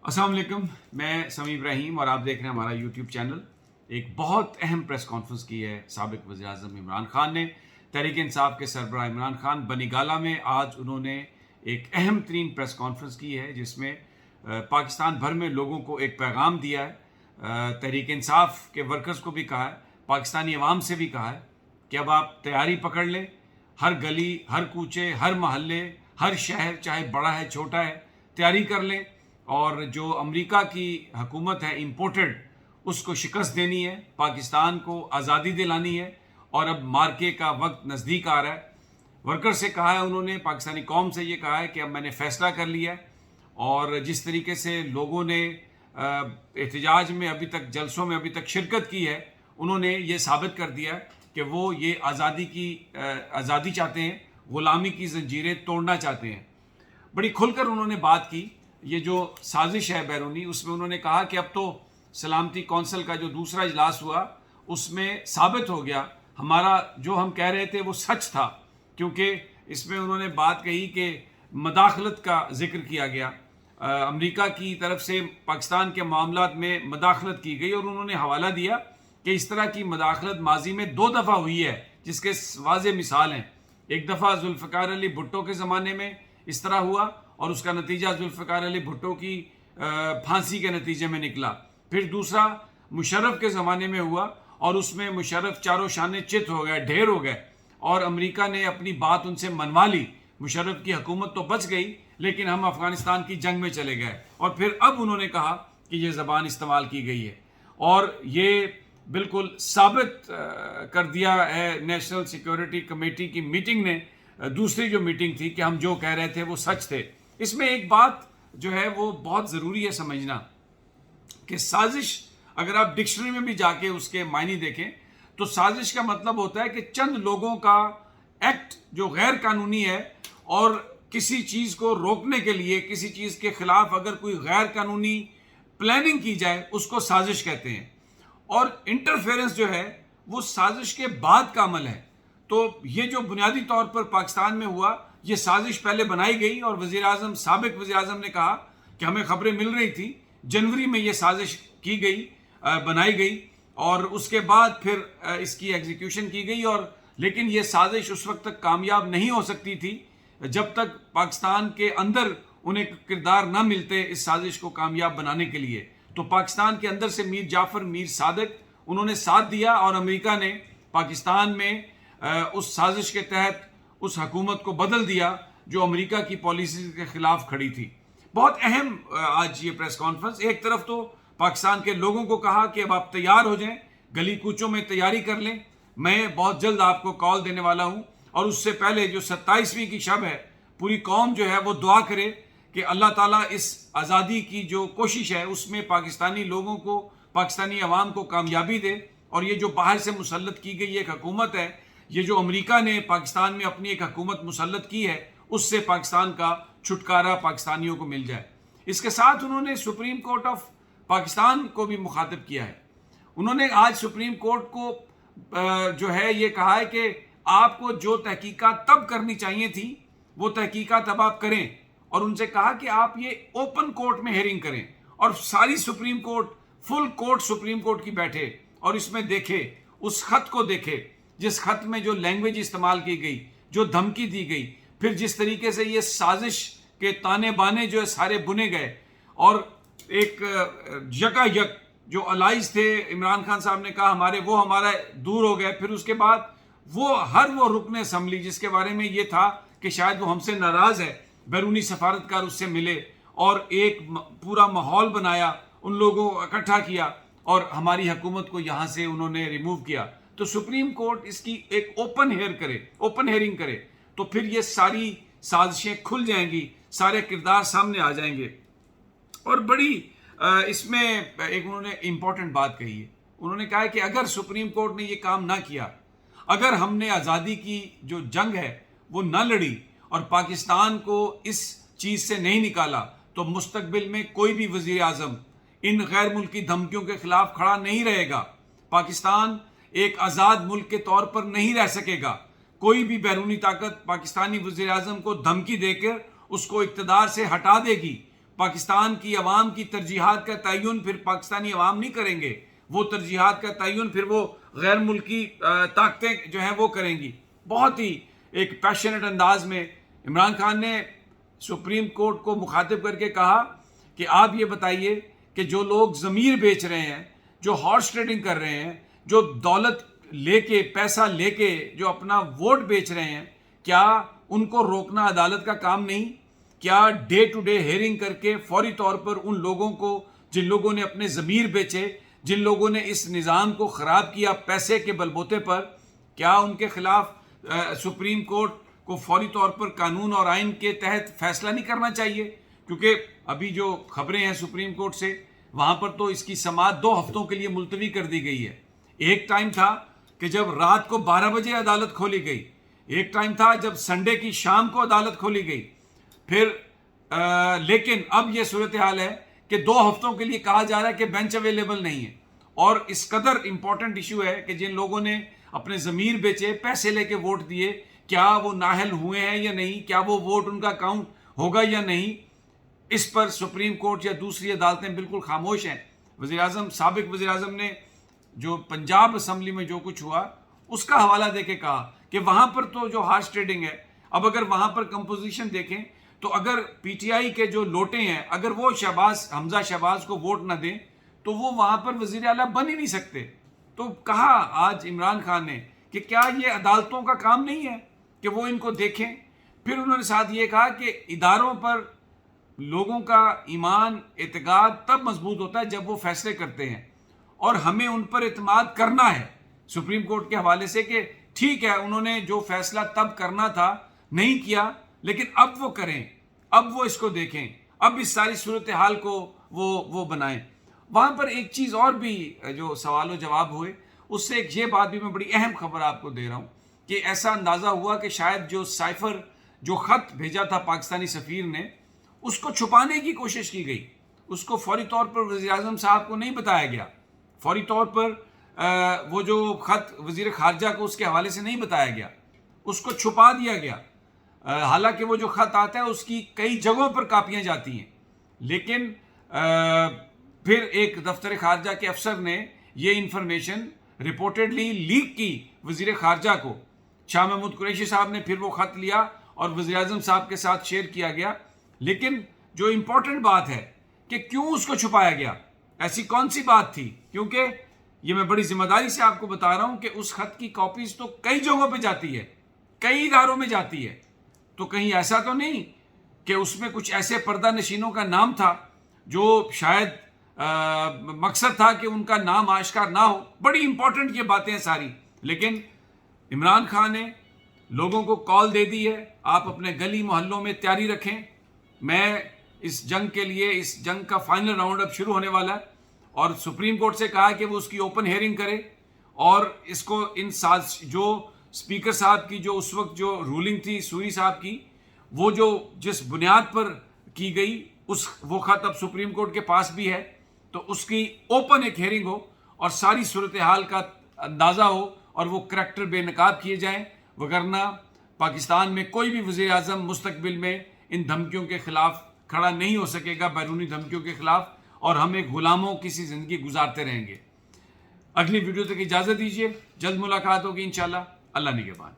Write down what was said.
अस्सलाम वालेकुम, मैं समी इब्राहिम और आप देख रहे हैं हमारा यूट्यूब चैनल। एक बहुत अहम प्रेस कॉन्फ्रेंस की है साबिक वज़ीर-ए-आज़म इमरान खान ने। तहरीक इंसाफ के सरबराह इमरान खान बनीगाला में आज उन्होंने एक अहम तरीन प्रेस कॉन्फ्रेंस की है जिसमें पाकिस्तान भर में लोगों को एक पैगाम दिया है। तहरीक इंसाफ के वर्कर्स को भी कहा है, पाकिस्तानी अवाम से भी कहा है कि अब आप तैयारी पकड़ लें। हर गली, हर कूचे, हर महल्ले, हर शहर, चाहे बड़ा है छोटा है, तैयारी कर लें और जो अमेरिका की हुकूमत है इम्पोर्टेड, उसको शिकस्त देनी है, पाकिस्तान को आज़ादी दिलानी है और अब मार्के का वक्त नज़दीक आ रहा है। वर्कर से कहा है उन्होंने, पाकिस्तानी कौम से ये कहा है कि अब मैंने फ़ैसला कर लिया है और जिस तरीके से लोगों ने एहतजाज में अभी तक, जलसों में अभी तक शिरकत की है, उन्होंने ये साबित कर दिया है कि वो ये आज़ादी चाहते हैं, ग़ुलामी की ज़ंजीरें तोड़ना चाहते हैं। बड़ी खुलकर उन्होंने बात की। ये जो साजिश है बैरूनी, उसमें उन्होंने कहा कि अब तो सलामती कौंसिल का जो दूसरा इजलास हुआ उसमें साबित हो गया हमारा जो हम कह रहे थे वो सच था, क्योंकि इसमें उन्होंने बात कही कि मदाखलत का जिक्र किया गया, अमेरिका की तरफ से पाकिस्तान के मामलात में मदाखलत की गई और उन्होंने हवाला दिया कि इस तरह की मदाखलत माजी में 2 दफ़ा हुई है जिसके वाज़े मिसाल हैं। एक दफ़ा जुल्फ़िकार अली भुट्टो के ज़माने में इस तरह हुआ और उसका नतीजा जुल्फ़िकार अली भुट्टो की फांसी के नतीजे में निकला। फिर दूसरा मुशर्रफ के ज़माने में हुआ और उसमें मुशर्रफ चारों शाने चित हो गए, ढेर हो गए और अमेरिका ने अपनी बात उनसे मनवा ली। मुशर्रफ की हुकूमत तो बच गई लेकिन हम अफ़गानिस्तान की जंग में चले गए और फिर अब उन्होंने कहा कि ये ज़बान इस्तेमाल की गई है और ये बिल्कुल साबित कर दिया है नेशनल सिक्योरिटी कमेटी की मीटिंग ने, दूसरी जो मीटिंग थी, कि हम जो कह रहे थे वो सच थे। इसमें एक बात जो है वो बहुत ज़रूरी है समझना कि साजिश, अगर आप डिक्शनरी में भी जाके उसके मायने देखें तो साजिश का मतलब होता है कि चंद लोगों का एक्ट जो गैर कानूनी है और किसी चीज़ को रोकने के लिए, किसी चीज़ के खिलाफ अगर कोई गैर कानूनी प्लानिंग की जाए उसको साजिश कहते हैं। और इंटरफेरेंस जो है वो साजिश के बाद का अमल है। तो ये जो बुनियादी तौर पर पाकिस्तान में हुआ, ये साजिश पहले बनाई गई और वज़ीर-ए-आज़म, साबिक वज़ीर-ए-आज़म ने कहा कि हमें खबरें मिल रही थी, जनवरी में ये साजिश की गई, बनाई गई और उसके बाद फिर इसकी एग्जीक्यूशन की गई। और लेकिन ये साजिश उस वक्त तक कामयाब नहीं हो सकती थी जब तक पाकिस्तान के अंदर उन्हें किरदार न मिलते इस साजिश को कामयाब बनाने के लिए। तो पाकिस्तान के अंदर से मीर जाफ़र, मीर सादिक, उन्होंने साथ दिया और अमेरिका ने पाकिस्तान में उस साजिश के तहत उस हुकूमत को बदल दिया जो अमेरिका की पॉलिसी के ख़िलाफ़ खड़ी थी। बहुत अहम आज ये प्रेस कॉन्फ्रेंस। एक तरफ तो पाकिस्तान के लोगों को कहा कि अब आप तैयार हो जाएं, गली कूचों में तैयारी कर लें, मैं बहुत जल्द आपको कॉल देने वाला हूं और उससे पहले जो 27वीं की शब है, पूरी कौम जो है वो दुआ करे कि अल्लाह ताला इस आज़ादी की जो कोशिश है उसमें पाकिस्तानी लोगों को, पाकिस्तानी अवाम को कामयाबी दे। और ये जो बाहर से मुसल्लत की गई एक हुकूमत है, ये जो अमेरिका ने पाकिस्तान में अपनी एक हुकूमत मुसल्लत की है, उससे पाकिस्तान का छुटकारा पाकिस्तानियों को मिल जाए। इसके साथ उन्होंने सुप्रीम कोर्ट ऑफ पाकिस्तान को भी मुखातिब किया है। उन्होंने आज सुप्रीम कोर्ट को जो है ये कहा है कि आपको जो तहकीकात तब करनी चाहिए थी वो तहकीकात अब आप करें और उनसे कहा कि आप ये ओपन कोर्ट में हेयरिंग करें और सारी supreme court, full court supreme court की बैठे और इसमें देखे, उस खत को देखे जिस खत में जो लैंग्वेज इस्तेमाल की गई, जो धमकी दी गई, फिर जिस तरीके से ये साजिश के ताने बाने जो है सारे बुने गए और एक यकायक जो अलाइज थे, इमरान खान साहब ने कहा हमारा दूर हो गए। फिर उसके बाद वो रुकने असम्बली जिसके बारे में ये था कि शायद वो हमसे नाराज़ है, बैरूनी सफारतकार उससे मिले और एक पूरा माहौल बनाया, उन लोगों को इकट्ठा किया और हमारी हुकूमत को यहाँ से उन्होंने रिमूव किया। तो सुप्रीम कोर्ट इसकी एक ओपन हेयरिंग करे तो फिर ये सारी साजिशें खुल जाएंगी, सारे किरदार सामने आ जाएंगे। और बड़ी इसमें एक उन्होंने इम्पॉर्टेंट बात कही है। उन्होंने कहा है कि अगर सुप्रीम कोर्ट ने ये काम ना किया, अगर हमने आज़ादी की जो जंग है वो ना लड़ी और पाकिस्तान को इस चीज़ से नहीं निकाला, तो मुस्तकबिल में कोई भी वज़ीर आज़म इन गैर मुल्की धमकियों के खिलाफ खड़ा नहीं रहेगा। पाकिस्तान एक आज़ाद मुल्क के तौर पर नहीं रह सकेगा। कोई भी बैरूनी ताकत पाकिस्तानी वज़ीर आज़म को धमकी देकर उसको इक़्तिदार से हटा देगी। پاکستان کی عوام کی ترجیحات کا تعین پھر پاکستانی عوام نہیں کریں گے، وہ ترجیحات کا تعین پھر وہ غیر ملکی طاقتیں جو ہیں وہ کریں گی۔ بہت ہی ایک پیشنٹ انداز میں عمران خان نے سپریم کورٹ کو مخاطب کر کے کہا کہ آپ یہ بتائیے کہ جو لوگ ضمیر بیچ رہے ہیں، جو ہارس ٹریڈنگ کر رہے ہیں، جو دولت لے کے پیسہ لے کے جو اپنا ووٹ بیچ رہے ہیں، کیا ان کو روکنا عدالت کا کام نہیں؟ کیا ڈے ٹو ڈے ہیئرنگ کر کے فوری طور پر ان لوگوں کو جن لوگوں نے اپنے ضمیر بیچے، جن لوگوں نے اس نظام کو خراب کیا پیسے کے بلبوتے پر، کیا ان کے خلاف سپریم کورٹ کو فوری طور پر قانون اور آئین کے تحت فیصلہ نہیں کرنا چاہیے؟ کیونکہ ابھی جو خبریں ہیں سپریم کورٹ سے، وہاں پر تو اس کی سماعت 2 ہفتوں کے لیے ملتوی کر دی گئی ہے۔ ایک ٹائم تھا کہ جب رات کو 12 بجے عدالت کھولی گئی، ایک ٹائم تھا جب سنڈے کی شام کو عدالت کھولی گئی، پھر لیکن اب یہ صورتحال ہے کہ 2 ہفتوں کے لیے کہا جا رہا ہے کہ بینچ اویلیبل نہیں ہے۔ اور اس قدر امپورٹنٹ ایشو ہے کہ جن لوگوں نے اپنے ضمیر بیچے، پیسے لے کے ووٹ دیے، کیا وہ نااہل ہوئے ہیں یا نہیں، کیا وہ ووٹ ان کا کاؤنٹ ہوگا یا نہیں، اس پر سپریم کورٹ یا دوسری عدالتیں بالکل خاموش ہیں۔ سابق وزیر اعظم نے جو پنجاب اسمبلی میں جو کچھ ہوا اس کا حوالہ دے کے کہا کہ وہاں پر تو جو ہارس ٹریڈنگ ہے، اب اگر وہاں پر کمپوزیشن دیکھیں تو اگر پی ٹی آئی کے جو لوٹے ہیں، اگر وہ حمزہ شہباز کو ووٹ نہ دیں تو وہ وہاں پر وزیر اعلیٰ بن ہی نہیں سکتے۔ تو کہا آج عمران خان نے کہ کیا یہ عدالتوں کا کام نہیں ہے کہ وہ ان کو دیکھیں؟ پھر انہوں نے ساتھ یہ کہا کہ اداروں پر لوگوں کا ایمان اعتقاد تب مضبوط ہوتا ہے جب وہ فیصلے کرتے ہیں، اور ہمیں ان پر اعتماد کرنا ہے سپریم کورٹ کے حوالے سے کہ ٹھیک ہے انہوں نے جو فیصلہ تب کرنا تھا نہیں کیا، لیکن اب وہ کریں، اب وہ اس کو دیکھیں، اب اس ساری صورتحال کو وہ بنائیں۔ وہاں پر ایک چیز اور بھی جو سوال و جواب ہوئے، اس سے ایک یہ بات بھی میں بڑی اہم خبر آپ کو دے رہا ہوں کہ ایسا اندازہ ہوا کہ شاید جو سائفر جو خط بھیجا تھا پاکستانی سفیر نے، اس کو چھپانے کی کوشش کی گئی، اس کو فوری طور پر وزیر اعظم صاحب کو نہیں بتایا گیا، فوری طور پر وہ جو خط وزیر خارجہ کو اس کے حوالے سے نہیں بتایا گیا، اس کو چھپا دیا گیا۔ حالانکہ وہ جو خط آتا ہے اس کی کئی جگہوں پر کاپیاں جاتی ہیں، لیکن پھر ایک دفتر خارجہ کے افسر نے یہ انفارمیشن رپورٹڈلی لیک کی وزیر خارجہ کو۔ شاہ محمود قریشی صاحب نے پھر وہ خط لیا اور وزیر اعظم صاحب کے ساتھ شیئر کیا گیا، لیکن جو امپورٹنٹ بات ہے کہ کیوں اس کو چھپایا گیا، ایسی کون سی بات تھی؟ کیونکہ یہ میں بڑی ذمہ داری سے آپ کو بتا رہا ہوں کہ اس خط کی کاپیز تو کئی جگہوں پہ جاتی ہے، کئی اداروں میں جاتی ہے، تو کہیں ایسا تو نہیں کہ اس میں کچھ ایسے پردہ نشینوں کا نام تھا جو شاید مقصد تھا کہ ان کا نام آشکار نہ ہو۔ بڑی امپورٹنٹ یہ باتیں ہیں ساری، لیکن عمران خان نے لوگوں کو کال دے دی ہے، آپ اپنے گلی محلوں میں تیاری رکھیں، میں اس جنگ کے لیے، اس جنگ کا فائنل راؤنڈ اب شروع ہونے والا ہے، اور سپریم کورٹ سے کہا کہ وہ اس کی اوپن ہیئرنگ کرے، اور اس کو ان جو اسپیکر صاحب کی جو اس وقت جو رولنگ تھی سوری صاحب کی، وہ جو جس بنیاد پر کی گئی، وہ خط اب سپریم کورٹ کے پاس بھی ہے، تو اس کی اوپن ایک ہیئرنگ ہو اور ساری صورتحال کا اندازہ ہو اور وہ کریکٹر بے نقاب کیے جائیں، وگرنہ پاکستان میں کوئی بھی وزیر اعظم مستقبل میں ان دھمکیوں کے خلاف کھڑا نہیں ہو سکے گا، بیرونی دھمکیوں کے خلاف، اور ہم ایک غلاموں کی سی زندگی گزارتے رہیں گے۔ اگلی ویڈیو تک اجازت دیجیے، جلد ملاقات ہوگی انشاءاللہ۔ اللہ نگہبان۔